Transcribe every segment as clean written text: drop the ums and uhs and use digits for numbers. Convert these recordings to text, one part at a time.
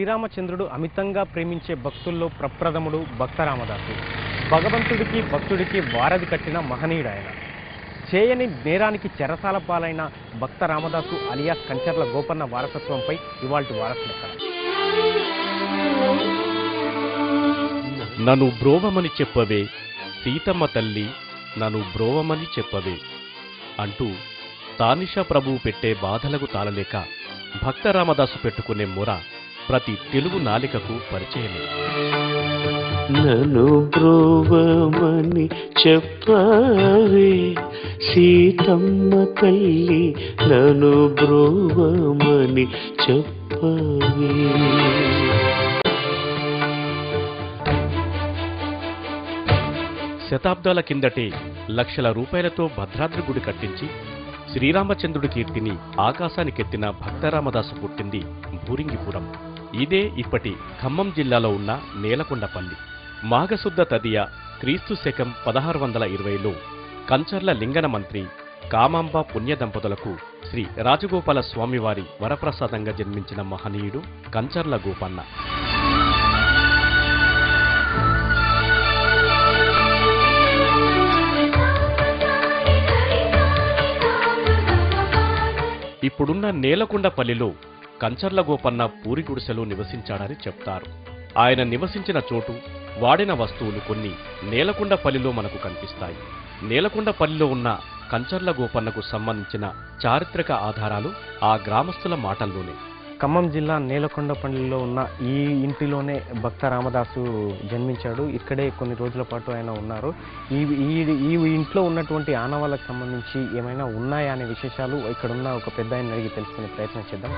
శ్రీరామచంద్రుడు అమితంగా ప్రేమించే భక్తుల్లో ప్రప్రథముడు భక్త రామదాసు. భగవంతుడికి భక్తుడికి వారధి కట్టిన మహనీయుడు ఆయన. చేయని నేరానికి చెరసాల పాలైన భక్త రామదాసు అలియాస్ కంచర్ల గోపన్న వారసత్వంపై ఇవాల్టి వారసులెక్కడ. నన్ను బ్రోవమని చెప్పవే సీతమ్మ తల్లి, నన్ను బ్రోవమని చెప్పవే అంటూ తానిషా ప్రభువు పెట్టే బాధలకు తాళలేక భక్త రామదాసు పెట్టుకునే మొర ప్రతి తెలుగు నాలికకు పరిచయమే. నన్ను బ్రోవమని చెప్పవే సీతమ్మ తల్లి, నన్ను బ్రోవమని చెప్పవే. శతాబ్దాల కిందటే లక్షల రూపాయలతో భద్రాద్రి గుడి కట్టించి శ్రీరామచంద్రుడి కీర్తిని ఆకాశానికెత్తిన భక్తరామదాసు పుట్టింది భూరింగిపురం. ఇదే ఇప్పటి ఖమ్మం జిల్లాలో ఉన్న నేలకొండపల్లి. మాఘశుద్ధ తదియ క్రీస్తు శకం 1620లో కంచర్ల లింగన మంత్రి కామాంబ పుణ్య దంపతులకు శ్రీ రాజగోపాల స్వామివారి వరప్రసాదంగా జన్మించిన మహనీయుడు కంచర్ల గోపన్న. ఇప్పుడున్న నేలకొండపల్లిలో కంచర్ల గోపన్న పూరి గుడిసెలో నివసించాడని చెప్తారు. ఆయన నివసించిన చోటు, వాడిన వస్తువులు కొన్ని నేలకొండపల్లిలో మనకు కనిపిస్తాయి. నేలకొండపల్లిలో ఉన్న కంచర్ల గోపన్నకు సంబంధించిన చారిత్రక ఆధారాలు ఆ గ్రామస్తుల మాటల్లోనే. ఖమ్మం జిల్లా నేలకొండపల్లిలో ఉన్న ఈ ఇంటిలోనే భక్త రామదాసు జన్మించాడు. ఇక్కడే కొన్ని రోజుల పాటు ఆయన ఉన్నారు. ఈ ఇంట్లో ఉన్నటువంటి ఆనవాళ్ళకు సంబంధించి ఏమైనా ఉన్నాయా అనే విశేషాలు ఇక్కడున్న ఒక పెద్ద ఆయన అడిగి తెలుసుకునే ప్రయత్నం చేద్దాం.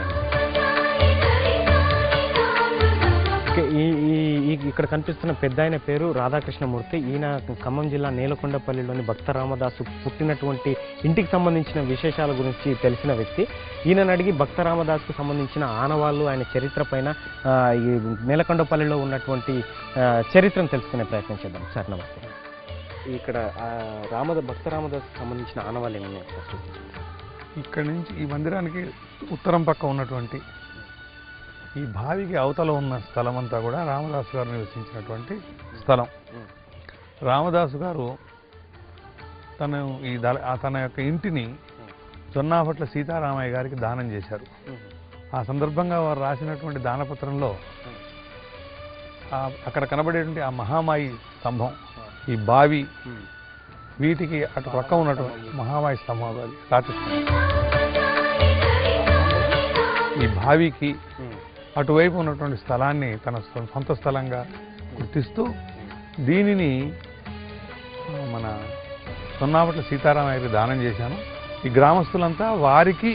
ఇక్కడ కనిపిస్తున్న పెద్ద ఆయన పేరు రాధాకృష్ణమూర్తి. ఈయన ఖమ్మం జిల్లా నేలకొండపల్లిలోని భక్త రామదాసు పుట్టినటువంటి ఇంటికి సంబంధించిన విశేషాల గురించి తెలిసిన వ్యక్తి. ఈయనను అడిగి భక్త రామదాసుకు సంబంధించిన ఆనవాళ్ళు, ఆయన చరిత్ర పైన ఈ నేలకొండపల్లిలో ఉన్నటువంటి చరిత్రను తెలుసుకునే ప్రయత్నం చేద్దాం. సార్ నమస్తే. ఇక్కడ భక్త రామదాసుకు సంబంధించిన ఆనవాళ్ళు ఏమన్నాయి? ఇక్కడి నుంచి ఈ మందిరానికి ఉత్తరం పక్క ఉన్నటువంటి ఈ బావికి అవతల ఉన్న స్థలం అంతా కూడా రామదాసు గారు నివసించినటువంటి స్థలం. రామదాసు గారు తన యొక్క ఇంటిని జొన్నాపట్ల సీతారామయ్య గారికి దానం చేశారు. ఆ సందర్భంగా వారు రాసినటువంటి దానపత్రంలో అక్కడ కనబడేటువంటి ఆ మహామాయి స్తంభం, ఈ బావి, వీటికి అటు పక్క ఉన్నటువంటి మహామాయి స్తంభం, అది రాతి స్తంభం, ఈ బావికి అటువైపు ఉన్నటువంటి స్థలాన్ని తన సొంత స్థలంగా గుర్తిస్తూ దీనిని మన జొన్నాపట్ల సీతారామయ్యకి దానం చేశాను. ఈ గ్రామస్తులంతా వారికి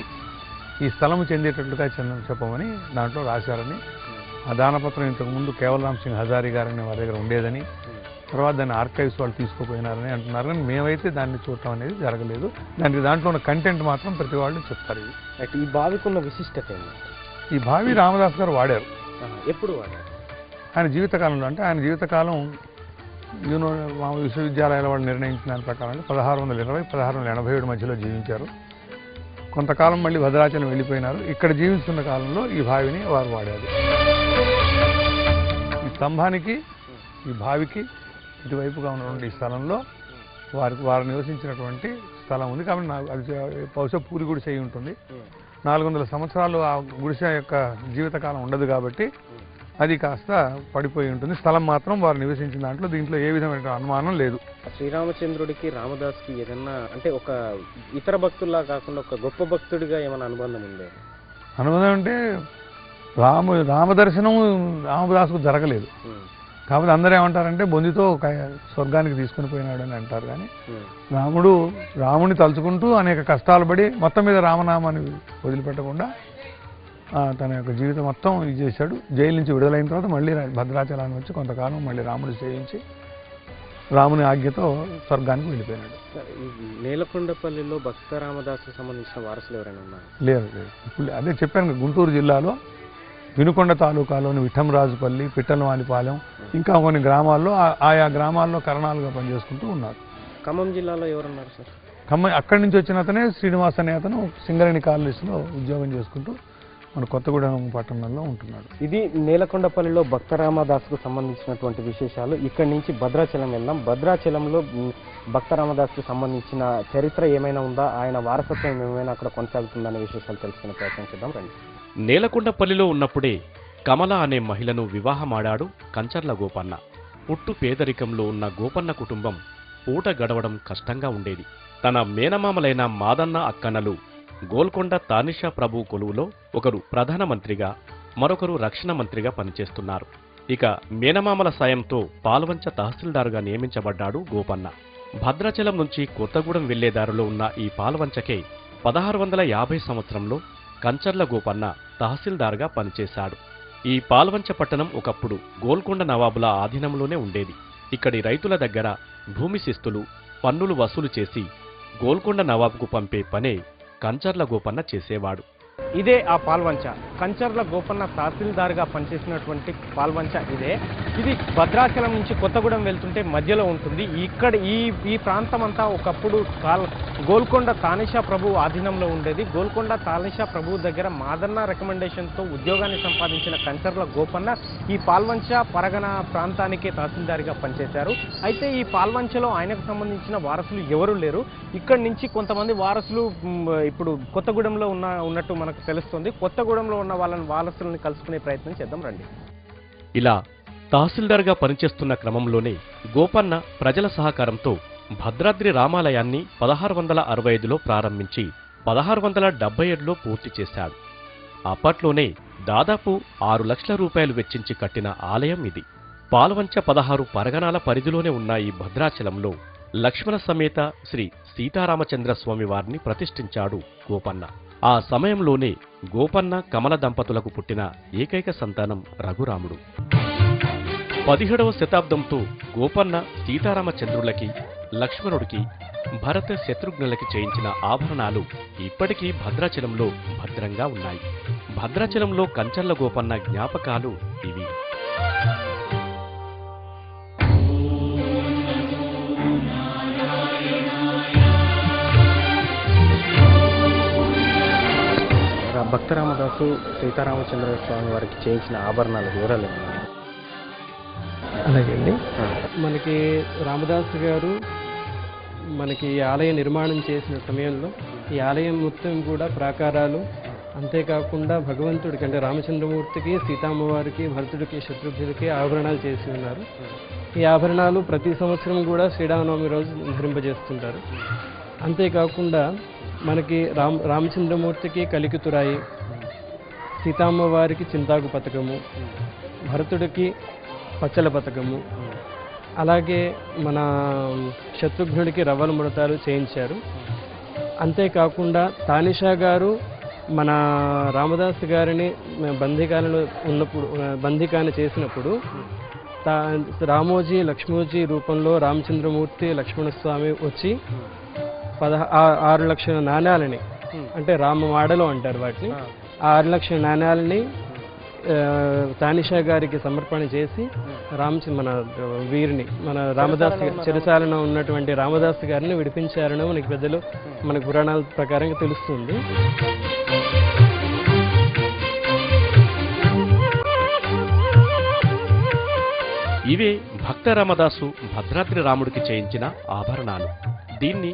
ఈ స్థలము చెందేటట్లుగా చెప్పమని దాంట్లో రాశారని, ఆ దానపత్రం ఇంతకుముందు కేవలరామ్ సింగ్ హజారీ గారని వారి దగ్గర ఉండేదని, తర్వాత దాన్ని ఆర్కైవ్స్ వాళ్ళు తీసుకుపోయినారని అంటున్నారు. కానీ మేమైతే దాన్ని చూడటం అనేది జరగలేదు. దాంట్లో ఉన్న కంటెంట్ మాత్రం ప్రతి వాళ్ళు చెప్తారు. అయితే ఈ బావికి ఉన్న విశిష్టత ఏంటి? ఈ బావి రామదాస్ గారు వాడారు. ఎప్పుడు వాడారు? ఆయన జీవితకాలంలో, అంటే ఆయన జీవితకాలం విశ్వవిద్యాలయాల వాళ్ళు నిర్ణయించిన దాని ప్రకారం 1620-1687 మధ్యలో జీవించారు. కొంతకాలం మళ్ళీ భద్రాచలం వెళ్ళిపోయినారు. ఇక్కడ జీవిస్తున్న కాలంలో ఈ బావిని వారు వాడారు. ఈ స్తంభానికి, ఈ బావికి ఇటువైపుగా ఉన్నటువంటి ఈ స్థలంలో వారు నివసించినటువంటి స్థలం ఉంది. కాబట్టి అది బహుశా పూరి గుడిసె అయి ఉంటుంది. 400 సంవత్సరాలు ఆ గుడిసె యొక్క జీవితకాలం ఉండదు కాబట్టి అది కాస్త పడిపోయి ఉంటుంది. స్థలం మాత్రం వారు నివసించిన దీంట్లో ఏ విధమైన అనుమానం లేదు. శ్రీరామచంద్రుడికి రామదాస్కి ఏదన్నా అంటే ఒక ఇతర భక్తుల్లా కాకుండా ఒక గొప్ప భక్తుడిగా ఏమైనా అనుబంధం ఉందే? అనుబంధం అంటే రామదర్శనం రామదాసుకు జరగలేదు. కాకపోతే అందరూ ఏమంటారంటే బొందితో స్వర్గానికి తీసుకుని పోయినాడు అని అంటారు. కానీ రాముడిని తలుచుకుంటూ అనేక కష్టాలు పడి మొత్తం మీద రామనామాన్ని వదిలిపెట్టకుండా తన యొక్క జీవితం మొత్తం ఇది చేశాడు. జైలు నుంచి విడుదలైన తర్వాత మళ్ళీ భద్రాచలాన్ని వచ్చి కొంతకాలం మళ్ళీ రాముడు సేవించి రాముని ఆజ్ఞతో స్వర్గానికి వెళ్ళిపోయినాడు. నేలకొండపల్లిలో భక్త రామదాసుకు సంబంధించిన వారసులు ఎవరైనా ఉన్నారు? లేదు. ఇప్పుడు అదే చెప్పాను, గుంటూరు జిల్లాలో వినుకొండ తాలూకాలోని విఠంరాజుపల్లి, పిట్టలవానిపాలెం, ఇంకా కొన్ని గ్రామాల్లో ఆయా గ్రామాల్లో కరణాలుగా పనిచేసుకుంటూ ఉన్నారు. ఖమ్మం జిల్లాలో ఎవరున్నారు సార్? ఖమ్మం అక్కడి నుంచి వచ్చిన అతనే శ్రీనివాస్ అనే అతను సింగరేణి కాలనీస్లో ఉద్యోగం చేసుకుంటూ మన కొత్తగూడెం పట్టణంలో ఉంటున్నాడు. ఇది నేలకొండపల్లిలో భక్తరామదాసుకు సంబంధించినటువంటి విశేషాలు. ఇక్కడి నుంచి భద్రాచలం వెళ్దాం. భద్రాచలంలో భక్తరామదాసుకు సంబంధించిన చరిత్ర ఏమైనా ఉందా, ఆయన వారసత్వం ఏమైనా అక్కడ కొనసాగుతుందనే విశేషాలు తెలుసుకునే ప్రయత్నం చేద్దాం రండి. నేలకొండపల్లిలో ఉన్నప్పుడే కమల అనే మహిళను వివాహమాడాడు కంచర్ల గోపన్న. పుట్టు పేదరికంలో ఉన్న గోపన్న కుటుంబం పూట గడవడం కష్టంగా ఉండేది. తన మేనమామలైన మాదన్న అక్కన్నలు గోల్కొండ తానిషా ప్రభు కొలువులో ఒకరు ప్రధానమంత్రిగా, మరొకరు రక్షణ మంత్రిగా పనిచేస్తున్నారు. ఇక మేనమామల సాయంతో పాల్వంచ తహసీల్దారుగా నియమించబడ్డాడు గోపన్న. భద్రాచలం నుంచి కొత్తగూడెం వెళ్లే దారిలో ఉన్న ఈ పాల్వంచకే 1650 సంవత్సరంలో కంచర్ల గోపన్న తహసీల్దార్గా పనిచేశాడు. ఈ పాల్వంచ పట్టణం ఒకప్పుడు గోల్కొండ నవాబుల ఆధీనంలోనే ఉండేది. ఇక్కడి రైతుల దగ్గర భూమి శిస్తులు, పన్నులు వసూలు చేసి గోల్కొండ నవాబుకు పంపే పనే కంచర్ల గోపన్న చేసేవాడు. ఇదే ఆ పాల్వంచ. కంచర్ల గోపన్న తహసీల్దార్గా పనిచేసినటువంటి పాల్వంచ ఇదే. ఇది భద్రాచలం నుంచి కొత్తగూడెం వెళ్తుంటే మధ్యలో ఉంటుంది. ఇక్కడ ఈ ప్రాంతం అంతా ఒకప్పుడు గోల్కొండ తానిషా ప్రభు ఆధీనంలో ఉండేది. గోల్కొండ తానిషా ప్రభు దగ్గర మాదన్న రికమెండేషన్తో ఉద్యోగాన్ని సంపాదించిన కంచర్ల గోపన్న ఈ పాల్వంచ పరగణ ప్రాంతానికి తహసీల్దార్గా పనిచేశారు. అయితే ఈ పాల్వంచలో ఆయనకు సంబంధించిన వారసులు ఎవరూ లేరు. ఇక్కడి నుంచి కొంతమంది వారసులు ఇప్పుడు కొత్తగూడెంలో ఉన్నట్టు మనకు తెలుస్తుంది. కొత్తగూడెంలో ఉన్న వారసులను కలుసుకునే ప్రయత్నం చేద్దాం రండి. ఇలా తహసీల్దార్గా పనిచేస్తున్న క్రమంలోనే గోపన్న ప్రజల సహకారంతో భద్రాద్రి రామాలయాన్ని 1665లో ప్రారంభించి 1677లో పూర్తి చేశాడు. అప్పట్లోనే దాదాపు 6 లక్షల రూపాయలు వెచ్చించి కట్టిన ఆలయం ఇది. పాల్వంచ 16 పరగణాల పరిధిలోనే ఉన్న ఈ భద్రాచలంలో లక్ష్మణ సమేత శ్రీ సీతారామచంద్ర స్వామి వారిని ప్రతిష్ఠించాడు గోపన్న. ఆ సమయంలోనే గోపన్న కమల దంపతులకు పుట్టిన ఏకైక సంతానం రఘురాముడు. 17వ శతాబ్దంతో గోపన్న సీతారామచంద్రులకి, లక్ష్మణుడికి, భరత శత్రుఘ్నులకి చేయించిన ఆభరణాలు ఇప్పటికీ భద్రాచలంలో భద్రంగా ఉన్నాయి. భద్రాచలంలో కంచర్ల గోపన్న జ్ఞాపకాలు ఇవి. భక్తరామదాసు సీతారామచంద్ర స్వామి వారికి చేయించిన ఆభరణాల వివరాలు. అలాగండి. మనకి రామదాసు గారు మనకి ఈ ఆలయ నిర్మాణం చేసిన సమయంలో ఈ ఆలయం మొత్తం కూడా ప్రాకారాలు, అంతేకాకుండా భగవంతుడికి అంటే రామచంద్రమూర్తికి, సీతామ్మవారికి, భరతుడికి, శత్రుఘ్నుడికి ఆభరణాలు చేసి ఉన్నారు. ఈ ఆభరణాలు ప్రతి సంవత్సరం కూడా శ్రీరామనవమి రోజు ధరింపజేస్తుంటారు. అంతేకాకుండా మనకి రామచంద్రమూర్తికి కలికితురాయి, సీతామ్మవారికి చింతాకు పథకము, భరతుడికి పచ్చల పథకము, అలాగే మన శత్రుఘ్నుడికి రవ్వల ముడతాలు చేయించారు. అంతేకాకుండా తానిషా గారు మన రామదాసు గారిని బందీకాన చేసినప్పుడు రామోజీ లక్ష్మోజీ రూపంలో రామచంద్రమూర్తి, లక్ష్మణస్వామి వచ్చి 6 లక్షల నాణ్యాలని, అంటే రామమాడలో అంటారు వాటిని, 6 లక్షల నాణ్యాలని తానిషా గారికి సమర్పణ చేసి మన వీరిని, మన రామదాసు చెరసాలలో ఉన్నటువంటి రామదాసు గారిని విడిపించారని మనకి పెద్దలు, మన పురాణాల ప్రకారంగా తెలుస్తుంది. ఇవే భక్త రామదాసు భద్రాద్రి రాముడికి చేయించిన ఆభరణాలు. దీన్ని